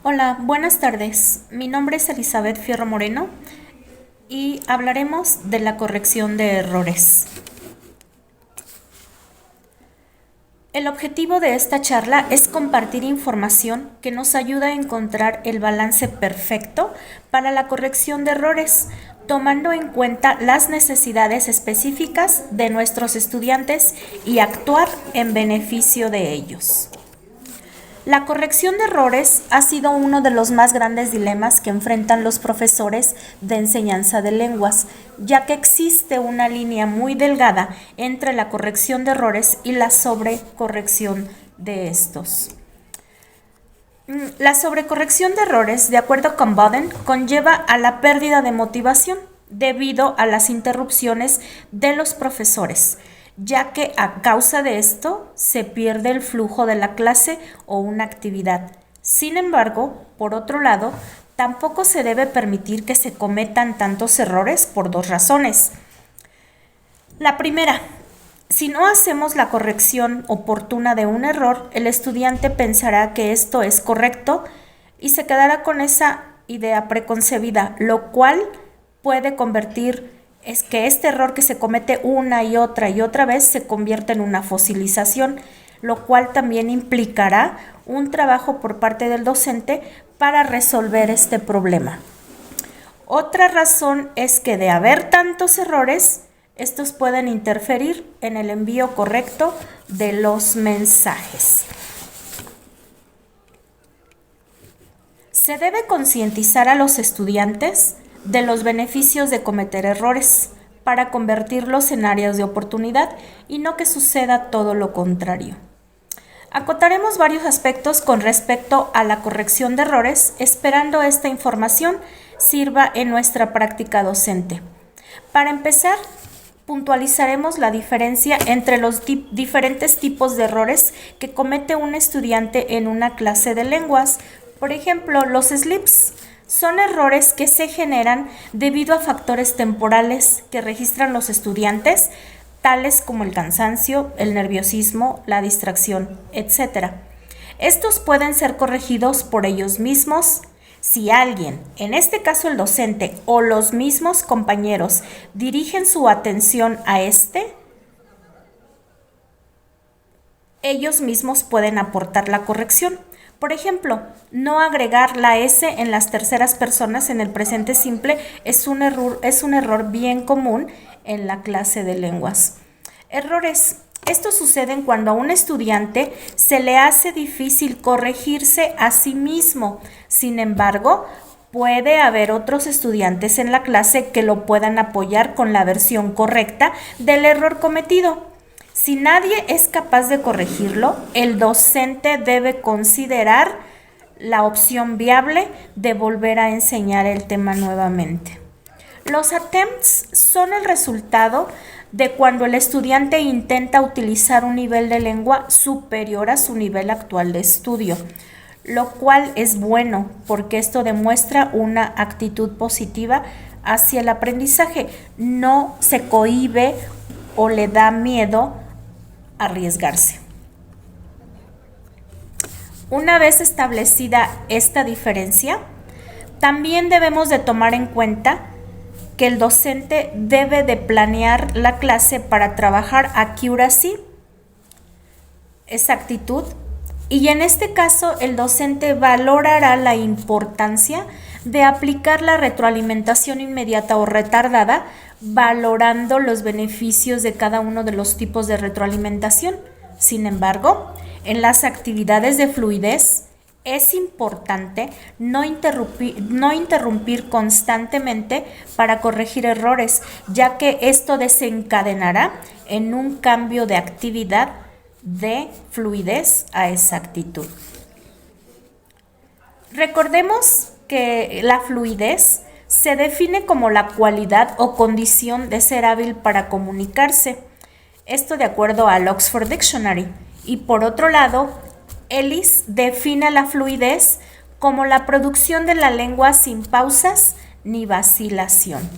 Hola, buenas tardes. Mi nombre es Elizabeth Fierro Moreno y hablaremos de la corrección de errores. El objetivo de esta charla es compartir información que nos ayuda a encontrar el balance perfecto para la corrección de errores, tomando en cuenta las necesidades específicas de nuestros estudiantes y actuar en beneficio de ellos. La corrección de errores ha sido uno de los más grandes dilemas que enfrentan los profesores de enseñanza de lenguas, ya que existe una línea muy delgada entre la corrección de errores y la sobrecorrección de estos. La sobrecorrección de errores, de acuerdo con Boden, conlleva a la pérdida de motivación debido a las interrupciones de los profesores, ya que a causa de esto se pierde el flujo de la clase o una actividad. Sin embargo, por otro lado, tampoco se debe permitir que se cometan tantos errores por dos razones. La primera, si no hacemos la corrección oportuna de un error, el estudiante pensará que esto es correcto y se quedará con esa idea preconcebida, lo cual puede convertir es que este error que se comete una y otra vez se convierte en una fosilización, lo cual también implicará un trabajo por parte del docente para resolver este problema. Otra razón es que de haber tantos errores, estos pueden interferir en el envío correcto de los mensajes. Se debe concientizar a los estudiantes de los beneficios de cometer errores para convertirlos en áreas de oportunidad y no que suceda todo lo contrario. Acotaremos varios aspectos con respecto a la corrección de errores, esperando esta información sirva en nuestra práctica docente. Para empezar, puntualizaremos la diferencia entre los diferentes tipos de errores que comete un estudiante en una clase de lenguas. Por ejemplo, los slips son errores que se generan debido a factores temporales que registran los estudiantes, tales como el cansancio, el nerviosismo, la distracción, etc. Estos pueden ser corregidos por ellos mismos si alguien, en este caso el docente o los mismos compañeros, dirigen su atención a ellos mismos pueden aportar la corrección. Por ejemplo, no agregar la S en las terceras personas en el presente simple es un error bien común en la clase de lenguas. Errores. Estos suceden cuando a un estudiante se le hace difícil corregirse a sí mismo. Sin embargo, puede haber otros estudiantes en la clase que lo puedan apoyar con la versión correcta del error cometido. Si nadie es capaz de corregirlo, el docente debe considerar la opción viable de volver a enseñar el tema nuevamente. Los attempts son el resultado de cuando el estudiante intenta utilizar un nivel de lengua superior a su nivel actual de estudio, lo cual es bueno porque esto demuestra una actitud positiva hacia el aprendizaje. No se cohíbe o le da miedo arriesgarse. Una vez establecida esta diferencia, también debemos de tomar en cuenta que el docente debe de planear la clase para trabajar accuracy, exactitud, y en este caso el docente valorará la importancia de aplicar la retroalimentación inmediata o retardada, valorando los beneficios de cada uno de los tipos de retroalimentación. Sin embargo, en las actividades de fluidez es importante no interrumpir constantemente para corregir errores, ya que esto desencadenará en un cambio de actividad de fluidez a exactitud. Recordemos que la fluidez se define como la cualidad o condición de ser hábil para comunicarse. Esto de acuerdo al Oxford Dictionary. Y por otro lado, Ellis define la fluidez como la producción de la lengua sin pausas ni vacilación.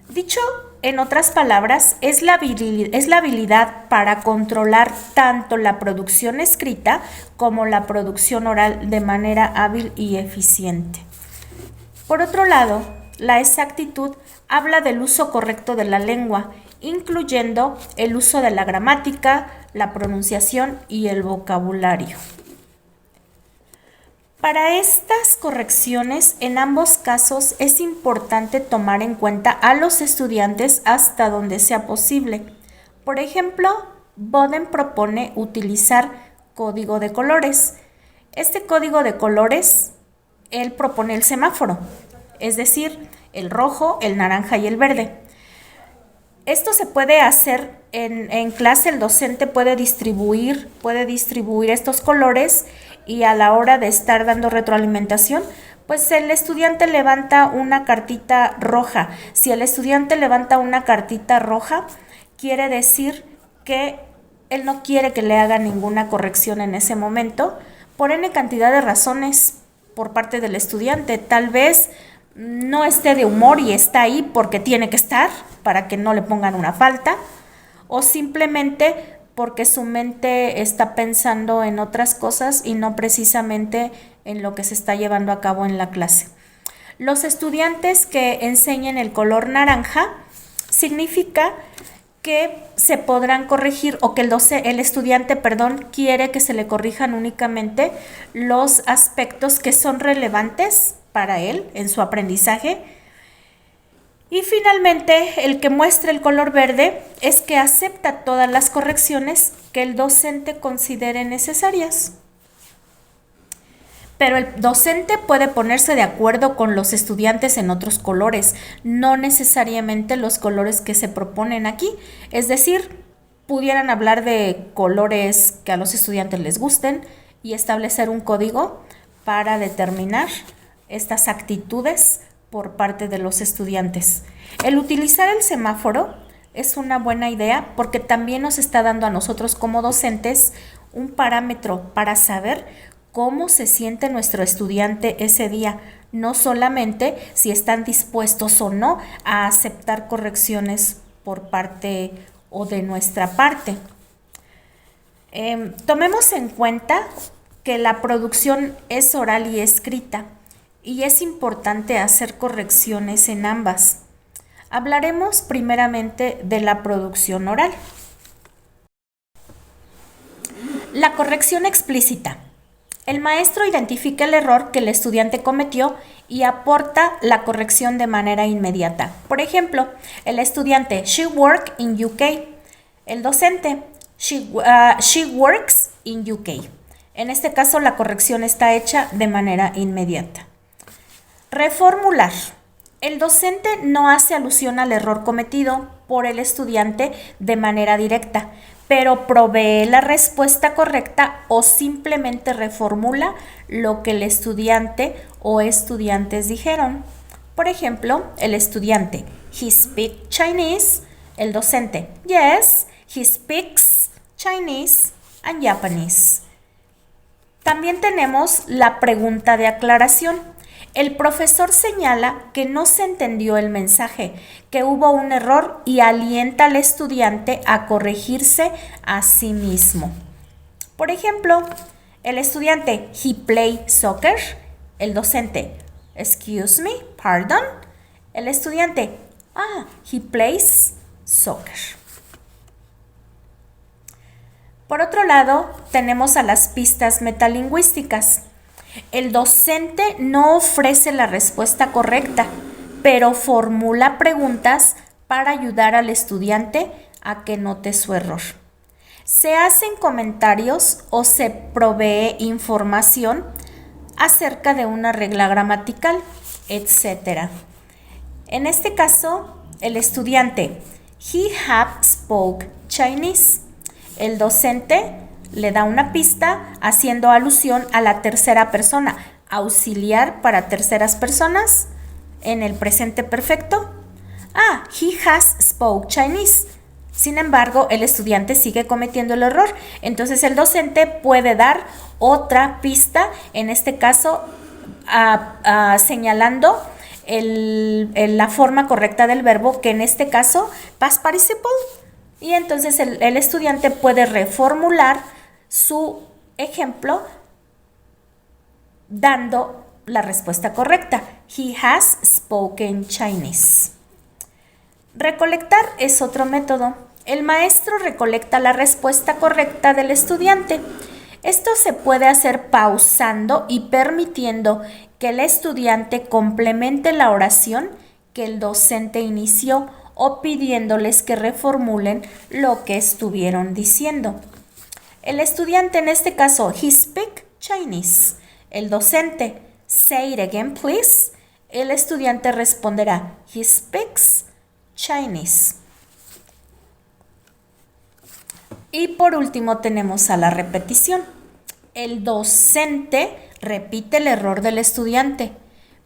Dicho en otras palabras, es la habilidad para controlar tanto la producción escrita como la producción oral de manera hábil y eficiente. Por otro lado, la exactitud habla del uso correcto de la lengua, incluyendo el uso de la gramática, la pronunciación y el vocabulario. Para estas correcciones, en ambos casos es importante tomar en cuenta a los estudiantes hasta donde sea posible. Por ejemplo, Boden propone utilizar código de colores. Este código de colores, él propone el semáforo, es decir, el rojo, el naranja y el verde. Esto se puede hacer en clase, el docente puede distribuir estos colores y a la hora de estar dando retroalimentación, pues el estudiante levanta una cartita roja. Si el estudiante levanta una cartita roja, quiere decir que él no quiere que le haga ninguna corrección en ese momento, por N cantidad de razones por parte del estudiante. Tal vez no esté de humor y está ahí porque tiene que estar, para que no le pongan una falta, o simplemente porque su mente está pensando en otras cosas y no precisamente en lo que se está llevando a cabo en la clase. Los estudiantes que enseñen el color naranja significa que se podrán corregir o que el estudiante quiere que se le corrijan únicamente los aspectos que son relevantes para él en su aprendizaje. Y finalmente, el que muestre el color verde es que acepta todas las correcciones que el docente considere necesarias. Pero el docente puede ponerse de acuerdo con los estudiantes en otros colores, no necesariamente los colores que se proponen aquí. Es decir, pudieran hablar de colores que a los estudiantes les gusten y establecer un código para determinar estas actitudes por parte de los estudiantes. El utilizar el semáforo es una buena idea porque también nos está dando a nosotros como docentes un parámetro para saber cómo se siente nuestro estudiante ese día, no solamente si están dispuestos o no a aceptar correcciones por parte o de nuestra parte. Tomemos en cuenta que la producción es oral y escrita, y es importante hacer correcciones en ambas. Hablaremos primeramente de la producción oral. La corrección explícita. El maestro identifica el error que el estudiante cometió y aporta la corrección de manera inmediata. Por ejemplo, el estudiante, she worked in UK. El docente, she works in UK. En este caso, la corrección está hecha de manera inmediata. Reformular. El docente no hace alusión al error cometido por el estudiante de manera directa, pero provee la respuesta correcta o simplemente reformula lo que el estudiante o estudiantes dijeron. Por ejemplo, el estudiante, he speaks Chinese. El docente, yes, he speaks Chinese and Japanese. También tenemos la pregunta de aclaración. El profesor señala que no se entendió el mensaje, que hubo un error y alienta al estudiante a corregirse a sí mismo. Por ejemplo, el estudiante, he play soccer. El docente, excuse me, pardon. El estudiante, he plays soccer. Por otro lado, tenemos a las pistas metalingüísticas. El docente no ofrece la respuesta correcta, pero formula preguntas para ayudar al estudiante a que note su error. Se hacen comentarios o se provee información acerca de una regla gramatical, etc. En este caso, el estudiante, he have spoke Chinese. El docente le da una pista haciendo alusión a la tercera persona, auxiliar para terceras personas en el presente perfecto. He has spoke Chinese. Sin embargo, el estudiante sigue cometiendo el error. Entonces, el docente puede dar otra pista, en este caso, señalando la forma correcta del verbo, que en este caso, past participle, y entonces el estudiante puede reformular su ejemplo dando la respuesta correcta. He has spoken Chinese. Recolectar es otro método. El maestro recolecta la respuesta correcta del estudiante. Esto se puede hacer pausando y permitiendo que el estudiante complemente la oración que el docente inició o pidiéndoles que reformulen lo que estuvieron diciendo. El estudiante, en este caso, he speak Chinese. El docente, say it again please. El estudiante responderá, he speaks Chinese. Y por último tenemos a la repetición. El docente repite el error del estudiante,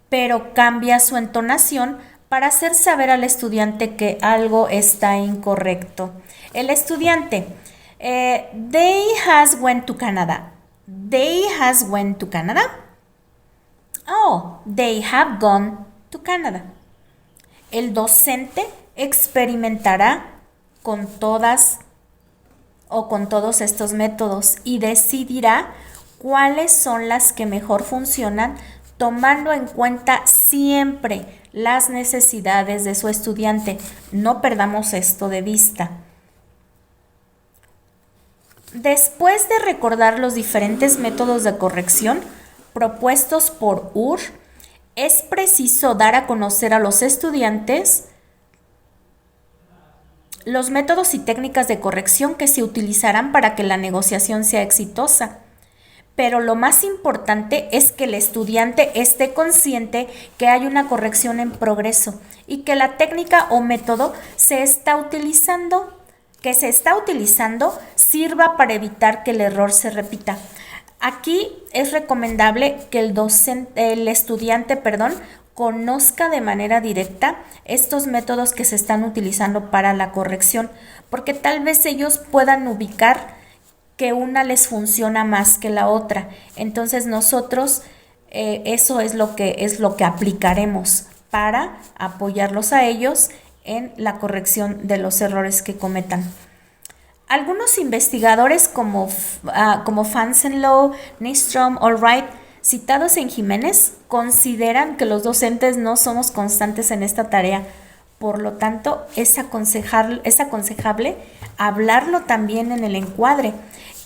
pero cambia su entonación para hacer saber al estudiante que algo está incorrecto. El estudiante, they has went to Canada. They has went to Canada. Oh, they have gone to Canada. El docente experimentará con todos estos métodos y decidirá cuáles son las que mejor funcionan, tomando en cuenta siempre las necesidades de su estudiante. No perdamos esto de vista. Después de recordar los diferentes métodos de corrección propuestos por UR, es preciso dar a conocer a los estudiantes los métodos y técnicas de corrección que se utilizarán para que la negociación sea exitosa. Pero lo más importante es que el estudiante esté consciente que hay una corrección en progreso y que la técnica o método que se está utilizando sirva para evitar que el error se repita. Aquí es recomendable que el estudiante conozca de manera directa estos métodos que se están utilizando para la corrección, porque tal vez ellos puedan ubicar que una les funciona más que la otra. Entonces nosotros eso es lo que aplicaremos para apoyarlos a ellos en la corrección de los errores que cometan. Algunos investigadores como Fansenlow, Nystrom o Wright, citados en Jiménez, consideran que los docentes no somos constantes en esta tarea. Por lo tanto, es aconsejable hablarlo también en el encuadre.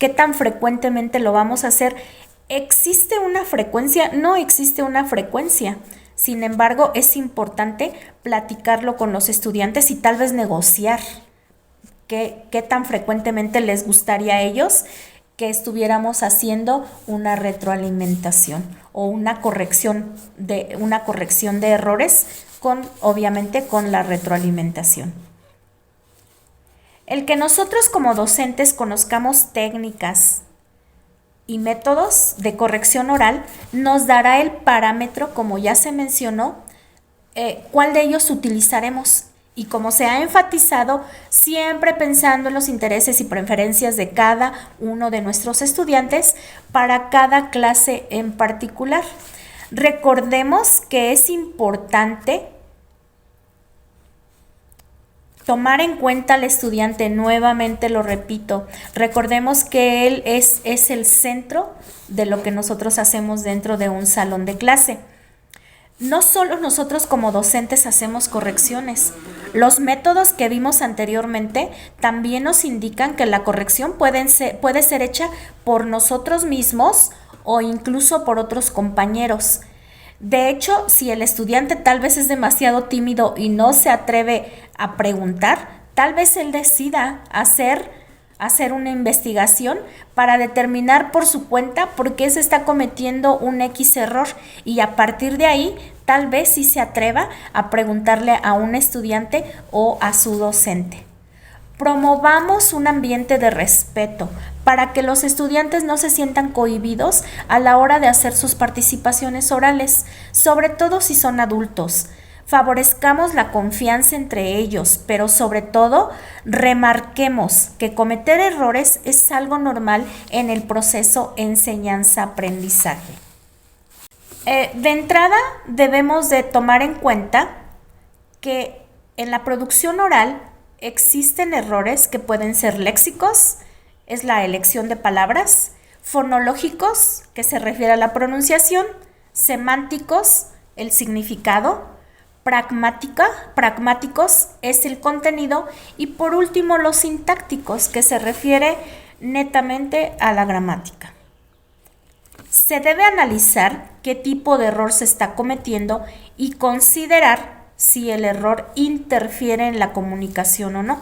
¿Qué tan frecuentemente lo vamos a hacer? ¿Existe una frecuencia? No existe una frecuencia. Sin embargo, es importante platicarlo con los estudiantes y tal vez negociar qué tan frecuentemente les gustaría a ellos que estuviéramos haciendo una retroalimentación o una corrección de errores obviamente con la retroalimentación. El que nosotros como docentes conozcamos técnicas y métodos de corrección oral nos dará el parámetro, como ya se mencionó, cuál de ellos utilizaremos. Y como se ha enfatizado, siempre pensando en los intereses y preferencias de cada uno de nuestros estudiantes para cada clase en particular. Recordemos que es importante tomar en cuenta al estudiante, nuevamente lo repito. Recordemos que él es el centro de lo que nosotros hacemos dentro de un salón de clase. No solo nosotros como docentes hacemos correcciones. Los métodos que vimos anteriormente también nos indican que la corrección puede ser hecha por nosotros mismos o incluso por otros compañeros. De hecho, si el estudiante tal vez es demasiado tímido y no se atreve a preguntar, tal vez él decida hacer una investigación para determinar por su cuenta por qué se está cometiendo un X error, y a partir de ahí tal vez sí se atreva a preguntarle a un estudiante o a su docente. Promovamos un ambiente de respeto para que los estudiantes no se sientan cohibidos a la hora de hacer sus participaciones orales, sobre todo si son adultos. Favorezcamos la confianza entre ellos, pero sobre todo remarquemos que cometer errores es algo normal en el proceso enseñanza-aprendizaje. De entrada, debemos de tomar en cuenta que en la producción oral existen errores que pueden ser léxicos, es la elección de palabras, fonológicos, que se refiere a la pronunciación, semánticos, el significado, pragmáticos es el contenido y por último los sintácticos, que se refiere netamente a la gramática. Se debe analizar qué tipo de error se está cometiendo y considerar si el error interfiere en la comunicación o no.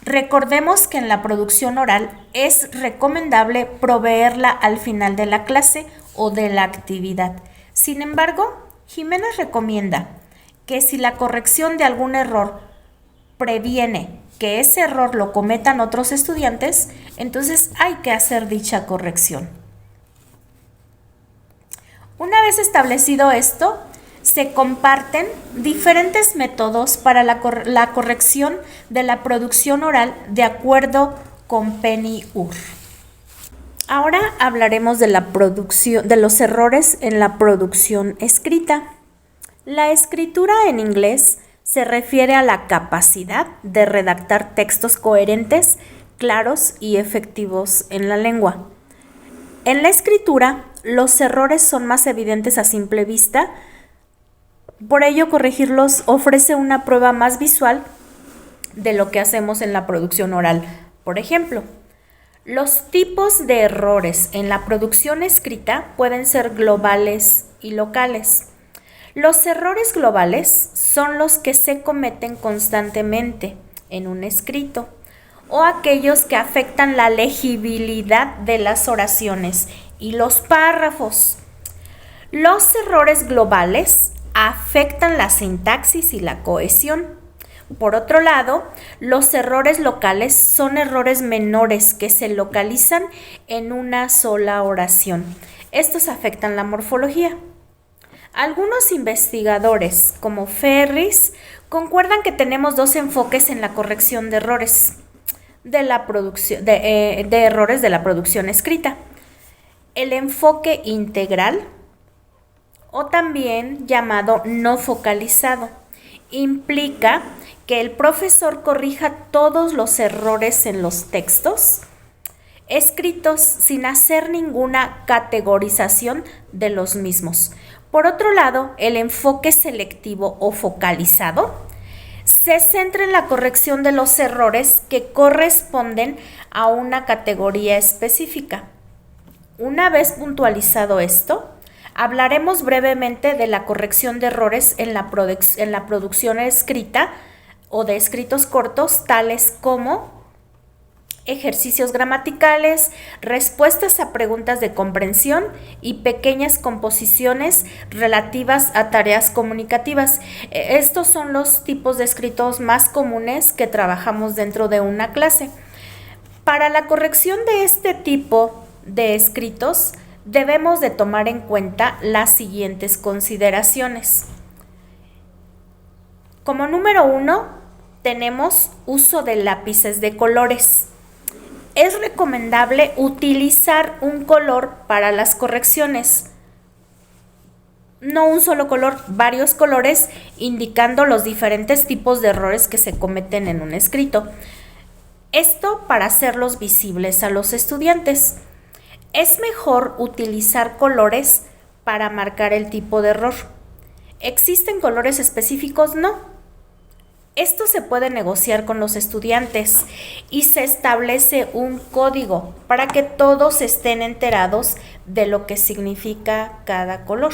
Recordemos que en la producción oral es recomendable proveerla al final de la clase o de la actividad. Sin embargo, Jiménez recomienda que si la corrección de algún error previene que ese error lo cometan otros estudiantes, entonces hay que hacer dicha corrección. Una vez establecido esto, se comparten diferentes métodos para la corrección de la producción oral de acuerdo con Penny Ur. Ahora hablaremos de los errores en la producción escrita. La escritura en inglés se refiere a la capacidad de redactar textos coherentes, claros y efectivos en la lengua. En la escritura, los errores son más evidentes a simple vista, por ello corregirlos ofrece una prueba más visual de lo que hacemos en la producción oral. Por ejemplo, los tipos de errores en la producción escrita pueden ser globales y locales. Los errores globales son los que se cometen constantemente en un escrito o aquellos que afectan la legibilidad de las oraciones y los párrafos. Los errores globales afectan la sintaxis y la cohesión. Por otro lado, los errores locales son errores menores que se localizan en una sola oración. Estos afectan la morfología. Algunos investigadores, como Ferris, concuerdan que tenemos dos enfoques en la corrección de errores de errores de la producción escrita. El enfoque integral, o también llamado no focalizado, implica que el profesor corrija todos los errores en los textos escritos sin hacer ninguna categorización de los mismos. Por otro lado, el enfoque selectivo o focalizado se centra en la corrección de los errores que corresponden a una categoría específica. Una vez puntualizado esto, hablaremos brevemente de la corrección de errores en la producción escrita o de escritos cortos, tales como ejercicios gramaticales, respuestas a preguntas de comprensión y pequeñas composiciones relativas a tareas comunicativas. Estos son los tipos de escritos más comunes que trabajamos dentro de una clase. Para la corrección de este tipo de escritos, debemos de tomar en cuenta las siguientes consideraciones. Como número 1, tenemos uso de lápices de colores. Es recomendable utilizar un color para las correcciones. No un solo color, varios colores indicando los diferentes tipos de errores que se cometen en un escrito. Esto para hacerlos visibles a los estudiantes. Es mejor utilizar colores para marcar el tipo de error. ¿Existen colores específicos? No. Esto se puede negociar con los estudiantes y se establece un código para que todos estén enterados de lo que significa cada color.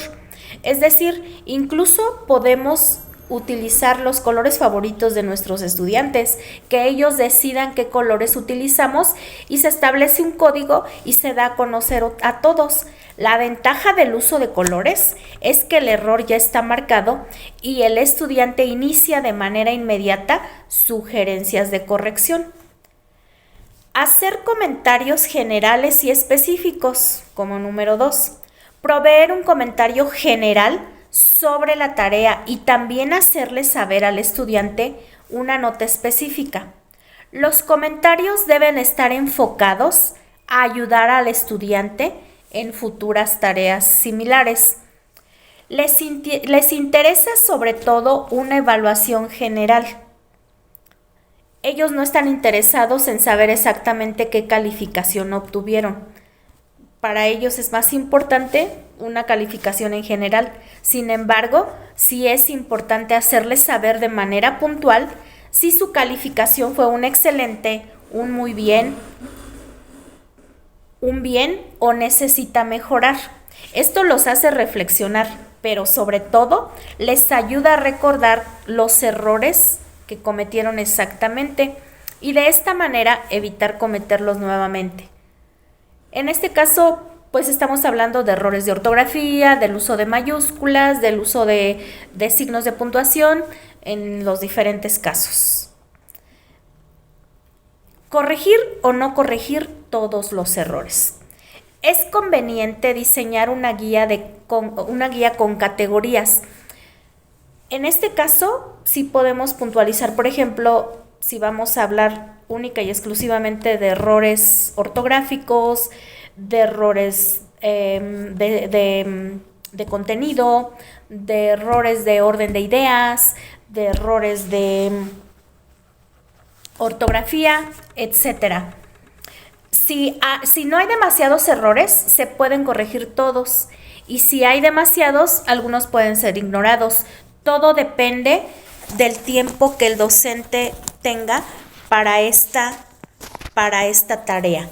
Es decir, incluso podemos utilizar los colores favoritos de nuestros estudiantes, que ellos decidan qué colores utilizamos y se establece un código y se da a conocer a todos. La ventaja del uso de colores es que el error ya está marcado y el estudiante inicia de manera inmediata sugerencias de corrección. Hacer comentarios generales y específicos, como número 2. Proveer un comentario general sobre la tarea y también hacerle saber al estudiante una nota específica. Los comentarios deben estar enfocados a ayudar al estudiante en futuras tareas similares. Les interesa sobre todo una evaluación general. Ellos no están interesados en saber exactamente qué calificación obtuvieron. Para ellos es más importante una calificación en general. Sin embargo, sí es importante hacerles saber de manera puntual si su calificación fue un excelente, un muy bien, un bien o necesita mejorar. Esto los hace reflexionar, pero sobre todo les ayuda a recordar los errores que cometieron exactamente y de esta manera evitar cometerlos nuevamente. En este caso, pues estamos hablando de errores de ortografía, del uso de mayúsculas, del uso de signos de puntuación en los diferentes casos. Corregir o no corregir todos los errores. Es conveniente diseñar una guía con categorías. En este caso, sí podemos puntualizar, por ejemplo, si vamos a hablar única y exclusivamente de errores ortográficos, de errores de contenido, de errores de orden de ideas, de errores de ortografía, etcétera. Si no hay demasiados errores, se pueden corregir todos. Y si hay demasiados, algunos pueden ser ignorados. Todo depende del tiempo que el docente tenga para esta tarea.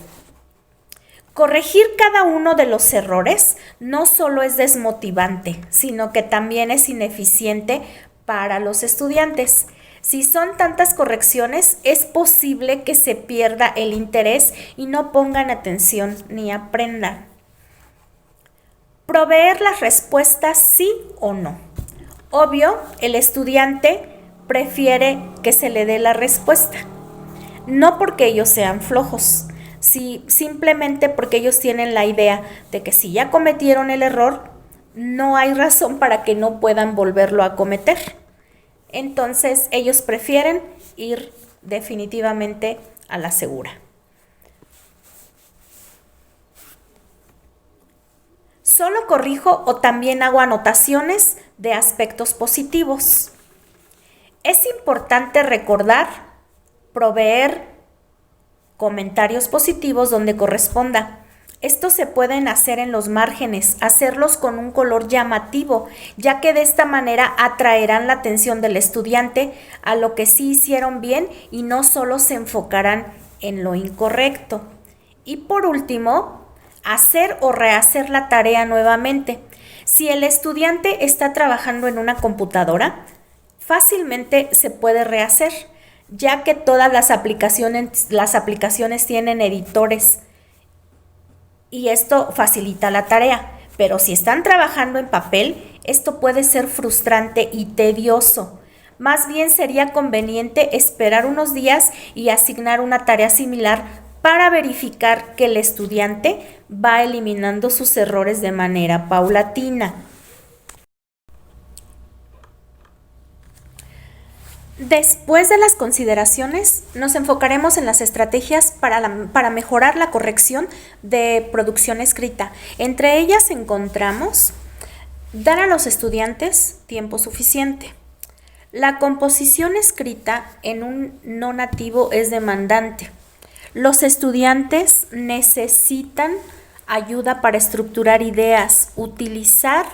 Corregir cada uno de los errores no solo es desmotivante, sino que también es ineficiente para los estudiantes. Si son tantas correcciones, es posible que se pierda el interés y no pongan atención ni aprendan. Proveer las respuestas sí o no. Obvio, el estudiante prefiere que se le dé la respuesta. No porque ellos sean flojos, simplemente porque ellos tienen la idea de que si ya cometieron el error, no hay razón para que no puedan volverlo a cometer. Entonces, ellos prefieren ir definitivamente a la segura. ¿Solo corrijo o también hago anotaciones de aspectos positivos? Es importante recordar, proveer comentarios positivos donde corresponda. Estos se pueden hacer en los márgenes, hacerlos con un color llamativo, ya que de esta manera atraerán la atención del estudiante a lo que sí hicieron bien y no solo se enfocarán en lo incorrecto. Y por último, hacer o rehacer la tarea nuevamente. Si el estudiante está trabajando en una computadora, fácilmente se puede rehacer, ya que todas las aplicaciones tienen editores y esto facilita la tarea. Pero si están trabajando en papel, esto puede ser frustrante y tedioso. Más bien sería conveniente esperar unos días y asignar una tarea similar para verificar que el estudiante va eliminando sus errores de manera paulatina. Después de las consideraciones, nos enfocaremos en las estrategias para mejorar la corrección de producción escrita. Entre ellas encontramos dar a los estudiantes tiempo suficiente. La composición escrita en un no nativo es demandante. Los estudiantes necesitan ayuda para estructurar ideas, utilizar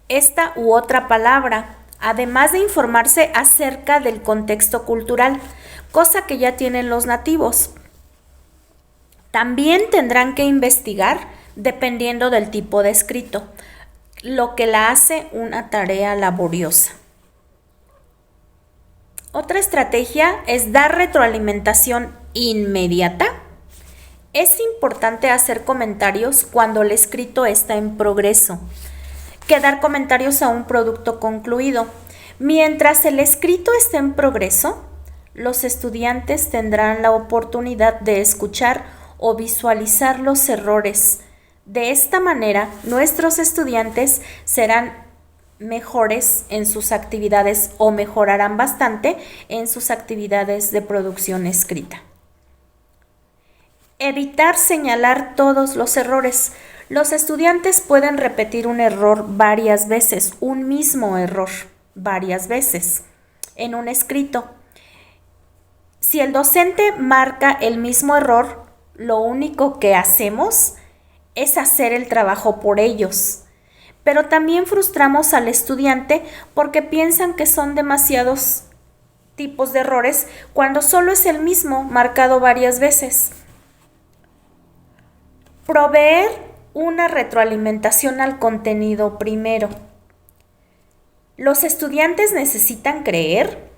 esta u otra palabra, además de informarse acerca del contexto cultural, cosa que ya tienen los nativos. También tendrán que investigar dependiendo del tipo de escrito, lo que la hace una tarea laboriosa. Otra estrategia es dar retroalimentación inmediata. Es importante hacer comentarios cuando el escrito está en progreso, que dar comentarios a un producto concluido. Mientras el escrito esté en progreso, los estudiantes tendrán la oportunidad de escuchar o visualizar los errores. De esta manera, nuestros estudiantes serán mejores en sus actividades o mejorarán bastante en sus actividades de producción escrita. Evitar señalar todos los errores. Los estudiantes pueden repetir un error varias veces, un mismo error varias veces en un escrito. Si el docente marca el mismo error, lo único que hacemos es hacer el trabajo por ellos. Pero también frustramos al estudiante porque piensan que son demasiados tipos de errores cuando solo es el mismo marcado varias veces. Proveer una retroalimentación al contenido primero. Los estudiantes necesitan creer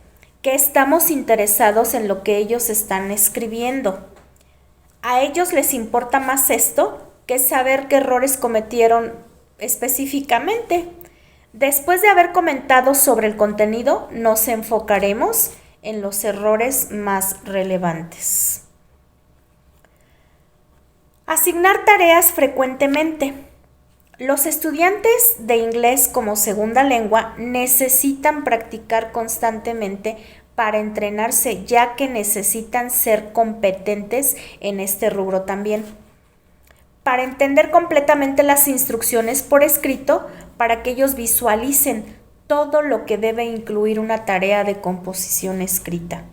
que estamos interesados en lo que ellos están escribiendo. A ellos les importa más esto que saber qué errores cometieron específicamente. Después de haber comentado sobre el contenido, nos enfocaremos en los errores más relevantes. Asignar tareas frecuentemente. Los estudiantes de inglés como segunda lengua necesitan practicar constantemente para entrenarse, ya que necesitan ser competentes en este rubro también. Para entender completamente las instrucciones por escrito, para que ellos visualicen todo lo que debe incluir una tarea de composición escrita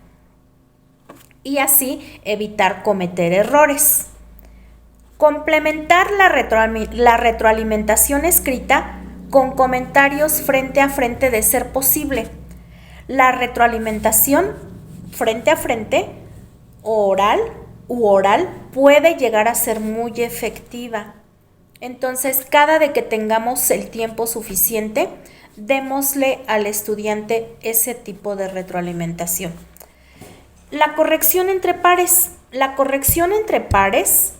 y así evitar cometer errores. Complementar la retroalimentación escrita con comentarios frente a frente de ser posible. La retroalimentación frente a frente, oral puede llegar a ser muy efectiva. Entonces, cada vez que tengamos el tiempo suficiente, démosle al estudiante ese tipo de retroalimentación. La corrección entre pares. La corrección entre pares,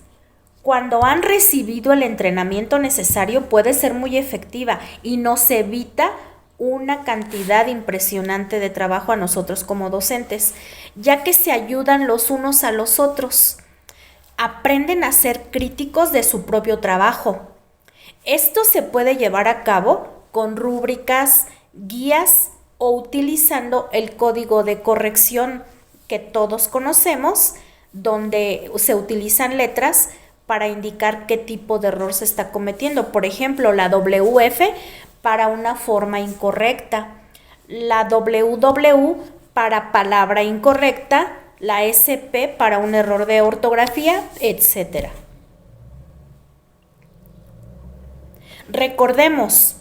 cuando han recibido el entrenamiento necesario, puede ser muy efectiva y nos evita una cantidad impresionante de trabajo a nosotros como docentes, ya que se ayudan los unos a los otros. Aprenden a ser críticos de su propio trabajo. Esto se puede llevar a cabo con rúbricas, guías o utilizando el código de corrección que todos conocemos, donde se utilizan letras para indicar qué tipo de error se está cometiendo. Por ejemplo, la WF para una forma incorrecta, la WW para palabra incorrecta, la SP para un error de ortografía, etc. Recordemos,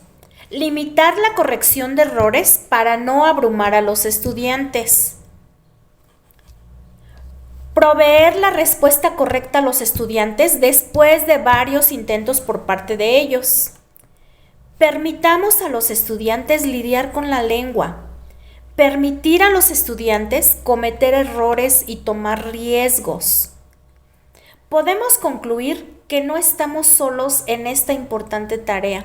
limitar la corrección de errores para no abrumar a los estudiantes. Proveer la respuesta correcta a los estudiantes después de varios intentos por parte de ellos. Permitamos a los estudiantes lidiar con la lengua. Permitir a los estudiantes cometer errores y tomar riesgos. Podemos concluir que no estamos solos en esta importante tarea.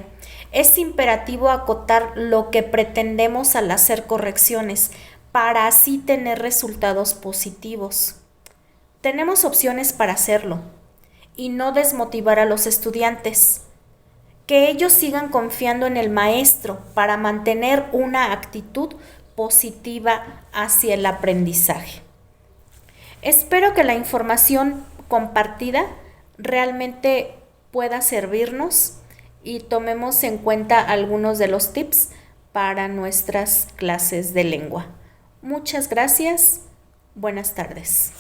Es imperativo acotar lo que pretendemos al hacer correcciones para así tener resultados positivos. Tenemos opciones para hacerlo y no desmotivar a los estudiantes. Que ellos sigan confiando en el maestro para mantener una actitud positiva hacia el aprendizaje. Espero que la información compartida realmente pueda servirnos y tomemos en cuenta algunos de los tips para nuestras clases de lengua. Muchas gracias. Buenas tardes.